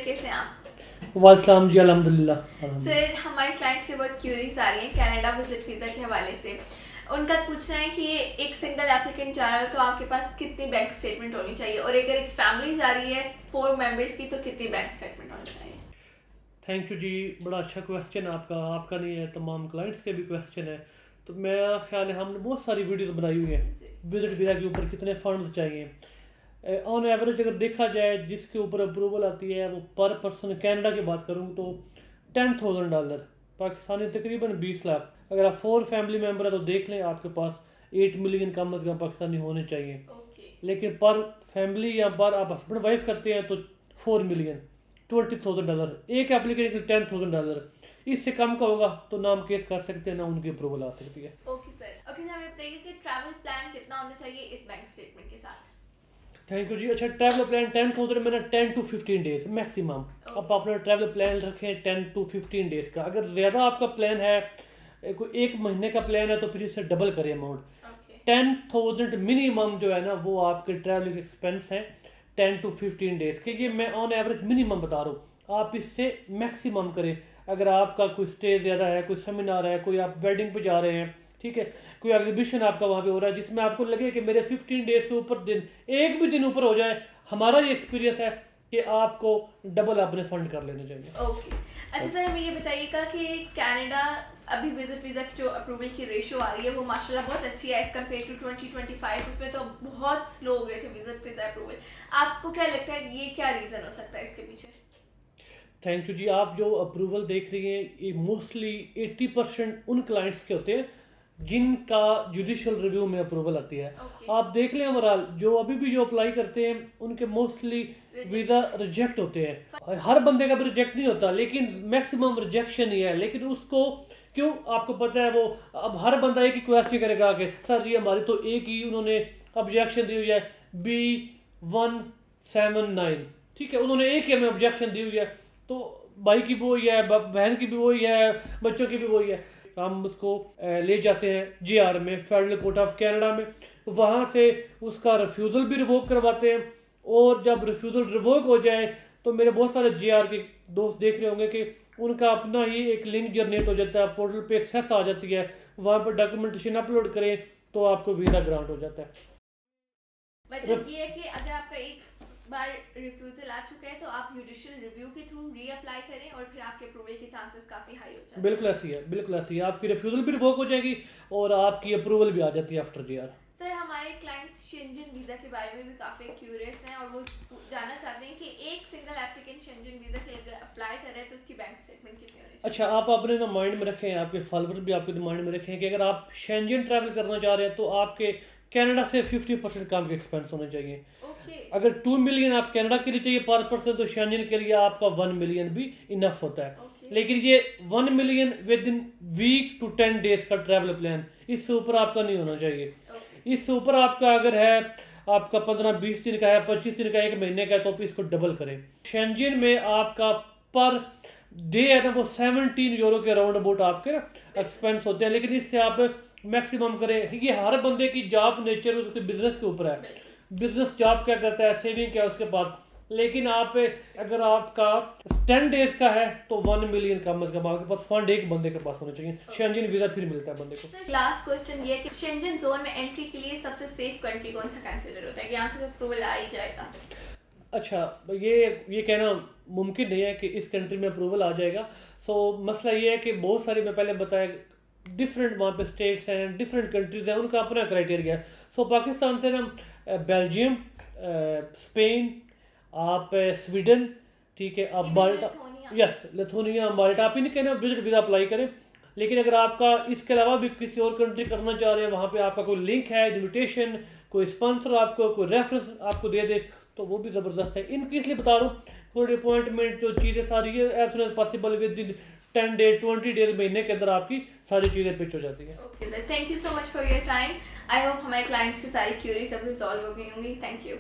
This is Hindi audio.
कैसे हैं आप? वालेकुम जी, अल्हम्दुलिल्लाह। सर, हमारे क्लाइंट्स के बहुत क्यूरीज आ रही हैं कनाडा विजिट वीज़ा के हवाले से। उनका पूछना है कि एक सिंगल एप्लीकेंट जा रहा है तो आपके पास कितनी बैंक स्टेटमेंट होनी चाहिए, और अगर एक फैमिली जा रही है 4 मेंबर्स की तो कितनी बैंक स्टेटमेंट होनी चाहिए? थैंक यू जी, बड़ा अच्छा क्वेश्चन आपका नहीं है, तमाम क्लाइंट्स के भी क्वेश्चन है। तो मेरा ख्याल है हमने बहुत सारी वीडियोस बनाई हुई है जी। विजिट वीज़ा के ऊपर कितने फंड्स चाहिए। ऑन एवरेज अगर देखा जाए जिसके ऊपर अप्रूवल आती है वो पर पर्सन, कनाडा की बात करूँ तो $10,000, पाकिस्तानी तकरीबन 20 लाख। अगर आप 4 फैमिली मेम्बर है तो देख लें आपके पास 8 मिलियन कम अज़ कम पाकिस्तानी होने चाहिए। ओके। लेकिन पर फैमिली या पर आप हस्बैंड वाइफ करते हैं तो 4 मिलियन $20,000, एक एप्लीकेशन के $10,000। इससे कम का होगा तो ना हम केस कर सकते हैं ना उनकी अप्रूवल आ सकती है। ओके सर, ओके सर, हमें बताइए कि ट्रैवल प्लान कितना होना चाहिए इस बैंक स्टेटमेंट के साथ? थैंक यू जी। अच्छा, ट्रैवल प्लान 10,000 में ना 10 to 15 डेज मैक्सिमम। अब अपना ट्रैवल प्लान रखें 10 to 15 डेज का। अगर ज़्यादा आपका प्लान है, कोई 1 महीने का प्लान है तो फिर इससे डबल करें अमाउंट। ओके। 10,000 मिनिमम जो है ना वो आपके ट्रैवलिंग एक्सपेंस है 10 to 15 डेज के। ये मैं ऑन एवरेज मिनिमम बता रहा हूँ, आप इससे मैक्सिमम करें। अगर आपका कोई स्टे ज़्यादा है, कोई सेमिनार है, कोई आप वेडिंग पे जा रहे हैं, ठीक है, कोई एग्जीबिशन आपका वहाँ पे हो रहा है जिसमें आपको लगे कि मेरे 15 डेज से ऊपर दिन, एक भी दिन ऊपर हो जाए, हमारा ये एक्सपीरियंस है कि आपको डबल अपने फंड कर लेने चाहिए। ओके। अच्छा सर, हमें ये बताइएगा कि कनाडा अभी विजिट वीज़ा की जो अप्रूवल की रेशो आ रही है वो माशाल्लाह बहुत अच्छी है एज कम्पेयर टू 2025। उसमें तो बहुत स्लो हो गए थे विजिट वीज़ा अप्रूवल। आपको क्या लगता है ये क्या रीज़न हो सकता है इसके पीछे? थैंक यू जी। आप जो अप्रूवल देख रही हैं ये मोस्टली 80% उन क्लाइंट्स के होते हैं जिनका जुडिशियल रिव्यू में अप्रूवल आती है। ओके। आप देख लें ओवरऑल जो अभी भी जो अप्लाई करते हैं उनके मोस्टली वीज़ा रिजेक्ट होते हैं। हर बंदे का भी रिजेक्ट नहीं होता लेकिन मैक्सिमम रिजेक्शन ही है। लेकिन उसको क्यों, आपको पता है वो, अब हर बंदा एक ही क्वेश्चन करेगा कि सर जी हमारी तो एक ही उन्होंने ऑब्जेक्शन दी हुई है B179, ठीक है, उन्होंने एक ही हमें ऑब्जेक्शन दी हुई है। तो भाई की भी वही है, बहन की भी वही है, बच्चों की भी वही है। हम उसको ले जाते हैं JR में, फेडरल कोर्ट ऑफ कनाडा में, वहाँ से उसका रिफ्यूज़ल भी रिवोक करवाते हैं। और जब रिफ्यूज़ल रिवोक हो जाए तो मेरे बहुत सारे JR के दोस्त देख रहे होंगे कि उनका अपना ही एक लिंक जनरेट हो जाता है, पोर्टल पे एक्सेस आ जाती है, वहाँ पर डॉक्यूमेंटेशन अपलोड करें तो आपको वीज़ा ग्रांट हो जाता है। मतलब ये है कि अगर आपका एक बार रिफ्यूजल आ चुका है तो आप जुडिशियल रिव्यू के थ्रू रीअप्लाई करें और फिर आपके अप्रूवल के चांसेस काफ़ी हाई हो जाते हैं। बिल्कुल ऐसी है, बिल्कुल ऐसी है। आपकी रिफ्यूज़ल भी रिवोक हो जाएगी और आपकी अप्रूवल भी आ जाती है आफ्टर JR। सर, हमारे क्लाइंट्स शेंजन वीज़ा के बारे में भी काफ़ी क्यूरियस हैं और वो जानना चाहते हैं कि एक सिंगल एप्लीकेंट शेंजन वीज़ा के लिए अगर अप्लाई कर रहे हैं तो उसकी बैंक स्टेटमेंट कितनी होनी चाहिए? अच्छा, आप अपने ना माइंड में रखें, आपके फॉलोअर भी आपके माइंड में रखें कि अगर आप शेंजन ट्रैवल करना चाह रहे हैं तो आपके कनाडा से 50% कम के एक्सपेंस होने चाहिए। ओके। अगर 2 मिलियन आप कनाडा के लिए चाहिए पर पर्सन तो शेंजन के लिए आपका 1 मिलियन भी इनफ होता है। ओके। लेकिन ये 1 million within week to 10 days का ट्रैवल प्लान, इससे ऊपर आपका नहीं होना चाहिए। ओके। इससे ऊपर आपका अगर है, आपका 15-20 दिन का है, 25 दिन का, 1 महीने का है तो आप इसको डबल करें। शेंजन में आपका पर डे है ना वो 17 यूरो के अराउंड अबाउट आपके ना एक्सपेंस होते हैं। लेकिन इससे आप मैक्सिमम करें। ये हर बंदे की जॉब नेचर उसके बिजनेस के ऊपर है, बिजनेस जॉब क्या करता है, सेविंग क्या है उसके पास। लेकिन आप अगर आपका 10 डेज का है तो 1 मिलियन कम अज कम आपके पास फंड एक बंदे के पास होने चाहिए। शेंजन वीजा फिर मिलता है बंदे को। सर, लास्ट क्वेश्चन ये है कि शेंजन जोन में एंट्री के लिए सबसे सेफ कंट्री कौन सा कंसीडर होता है कि यहाँ पे अप्रूवल आ ही जाएगा? अच्छा, ये कहना मुमकिन नहीं है कि इस कंट्री में अप्रूवल आ जाएगा। सो मसला ये है कि बहुत सारे, मैं पहले बताया, डिफरेंट वहाँ पे स्टेट्स हैं, डिफरेंट कंट्रीज हैं, उनका अपना क्राइटेरिया है। सो पाकिस्तान से ना बेल्जियम, स्पेन, आप स्वीडन, ठीक है, आप माल्टा, यस लिथुआनिया, माल्टा, आप इनके ना विजिट वीज़ा अप्लाई करें। लेकिन अगर आपका इसके अलावा भी किसी और कंट्री करना चाह रहे हैं, वहाँ पे आपका कोई लिंक है, इन्विटेशन, कोई स्पॉन्सर आपको कोई रेफरेंस आपको दे दे तो वो भी ज़बरदस्त है। इनकी इसलिए बता रहा हूँ, थोड़ी अपॉइंटमेंट जो चीज़ें सारी है as soon as possible within 10 days 20 days, महीने के अंदर आपकी सारी चीज़ें पिच हो जाती हैं। Okay sir, thank you so much for your time. I hope हमारे क्लाइंट्स की सारी क्यूरीज अब रिजॉल्व हो गई होंगी। Thank you.